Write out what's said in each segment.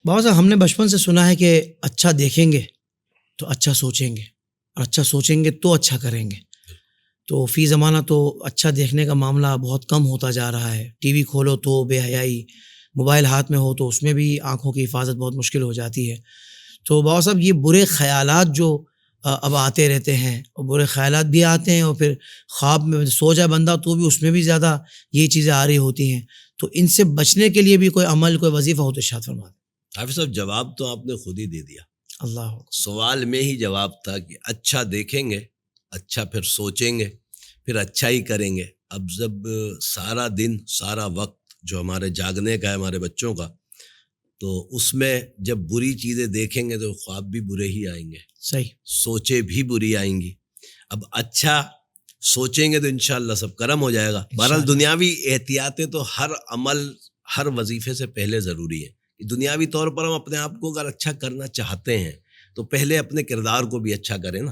بہت سا ہم نے بچپن سے سنا ہے کہ اچھا دیکھیں گے تو اچھا سوچیں گے، اور اچھا سوچیں گے تو اچھا کریں گے. تو فی زمانہ تو اچھا دیکھنے کا معاملہ بہت کم ہوتا جا رہا ہے. ٹی وی کھولو تو بے حیائی، موبائل ہاتھ میں ہو تو اس میں بھی آنکھوں کی حفاظت بہت مشکل ہو جاتی ہے. تو بابا صاحب یہ برے خیالات جو اب آتے رہتے ہیں، اور برے خیالات بھی آتے ہیں، اور پھر خواب میں سو جائے بندہ تو بھی اس میں بھی زیادہ یہ چیزیں آ رہی ہوتی ہیں. تو ان سے بچنے کے لیے بھی کوئی عمل، کوئی وظیفہ ہو تو ارشاد فرمائیں. حافظ صاحب جواب تو آپ نے خود ہی دے دیا. اللہ سوال میں ہی جواب تھا کہ اچھا دیکھیں گے، اچھا پھر سوچیں گے، پھر اچھا ہی کریں گے. اب جب سارا دن سارا وقت جو ہمارے جاگنے کا ہے ہمارے بچوں کا، تو اس میں جب بری چیزیں دیکھیں گے تو خواب بھی برے ہی آئیں گے، صحیح، سوچے بھی بری آئیں گی. اب اچھا سوچیں گے تو انشاءاللہ سب کرم ہو جائے گا. بہرحال دنیاوی احتیاطیں تو ہر عمل، ہر وظیفے سے پہلے ضروری ہے. دنیاوی طور پر ہم اپنے آپ کو اگر اچھا کرنا چاہتے ہیں تو پہلے اپنے کردار کو بھی اچھا کریں نا.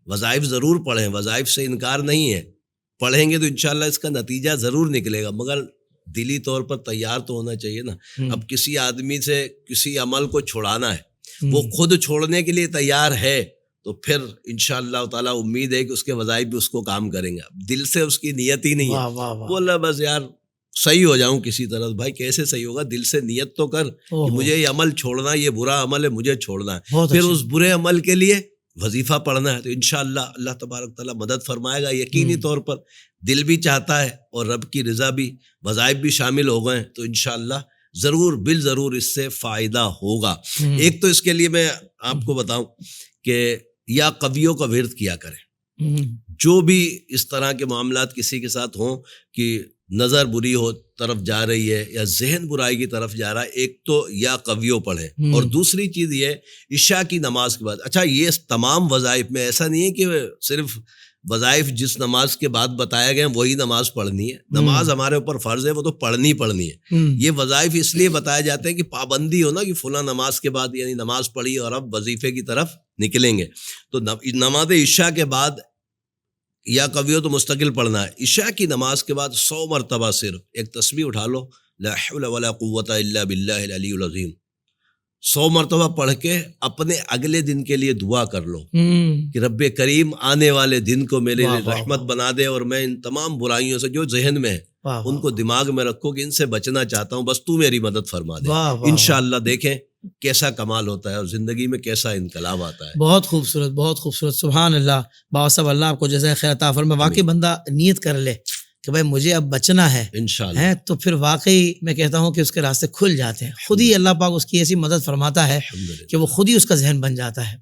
وظائف ضرور پڑھیں، وظائف سے انکار نہیں ہے، پڑھیں گے تو انشاءاللہ اس کا نتیجہ ضرور نکلے گا، مگر دلی طور پر تیار تو ہونا چاہیے نا. اب کسی آدمی سے کسی عمل کو چھڑانا ہے، وہ خود چھوڑنے کے لیے تیار ہے، تو پھر انشاءاللہ تعالیٰ امید ہے کہ اس کے وظائف بھی اس کو کام کریں گے. دل سے اس کی نیت ہی نہیں ہے، بولا بس یار صحیح ہو جاؤں کسی طرح. بھائی کیسے صحیح ہوگا؟ دل سے نیت تو کر کہ مجھے یہ عمل چھوڑنا، یہ برا عمل ہے مجھے چھوڑنا ہے، پھر اس برے عمل کے لیے وظیفہ پڑھنا ہے، تو انشاءاللہ اللہ تبارک تعالیٰ مدد فرمائے گا. یقینی طور پر دل بھی چاہتا ہے اور رب کی رضا بھی، وظائف بھی شامل ہو گئے تو انشاءاللہ ضرور بالضرور اس سے فائدہ ہوگا. ایک تو اس کے لیے میں آپ کو بتاؤں کہ یا قویوں کا ورد کیا کریں. جو بھی اس طرح کے معاملات کسی کے ساتھ ہوں کہ نظر بری ہو طرف جا رہی ہے یا ذہن برائی کی طرف جا رہا ہے، ایک تو یا قویوں پڑھیں، اور دوسری چیز یہ عشاء کی نماز کے بعد. اچھا یہ تمام وظائف میں ایسا نہیں ہے کہ صرف وظائف جس نماز کے بعد بتایا گئے وہی نماز پڑھنی ہے. نماز ہمارے اوپر فرض ہے، وہ تو پڑھنی ہے. یہ وظائف اس لیے بتائے جاتے ہیں کہ پابندی ہو نا کہ فلاں نماز کے بعد یعنی نماز پڑھی اور اب وظیفے کی طرف نکلیں گے. تو نماز عشاء کے بعد یا قویوں تو مستقل پڑھنا ہے. عشاء کی نماز کے بعد 100 مرتبہ صرف ایک تسبیح اٹھا لو، لا حول ولا قوت الا باللہ العلی العظیم. 100 مرتبہ پڑھ کے اپنے اگلے دن کے لیے دعا کر لو کہ رب کریم آنے والے دن کو میرے لیے رحمت بنا دے، اور میں ان تمام برائیوں سے جو ذہن میں ہے ان کو دماغ میں رکھو کہ ان سے بچنا چاہتا ہوں، بس تو میری مدد فرما دے. انشاءاللہ دیکھیں کیسا کمال ہوتا ہے اور زندگی میں کیسا انقلاب آتا ہے. بہت خوبصورت، بہت خوبصورت. سبحان اللہ. بابا صاحب اللہ آپ کو جزائے خیر عطا فرمائے. واقعی بندہ نیت کر لے کہ بھائی مجھے اب بچنا ہے انشاءاللہ، تو پھر واقعی میں کہتا ہوں کہ اس کے راستے کھل جاتے ہیں. خود ہی اللہ پاک اس کی ایسی مدد فرماتا ہے کہ وہ خود ہی اس کا ذہن بن جاتا ہے.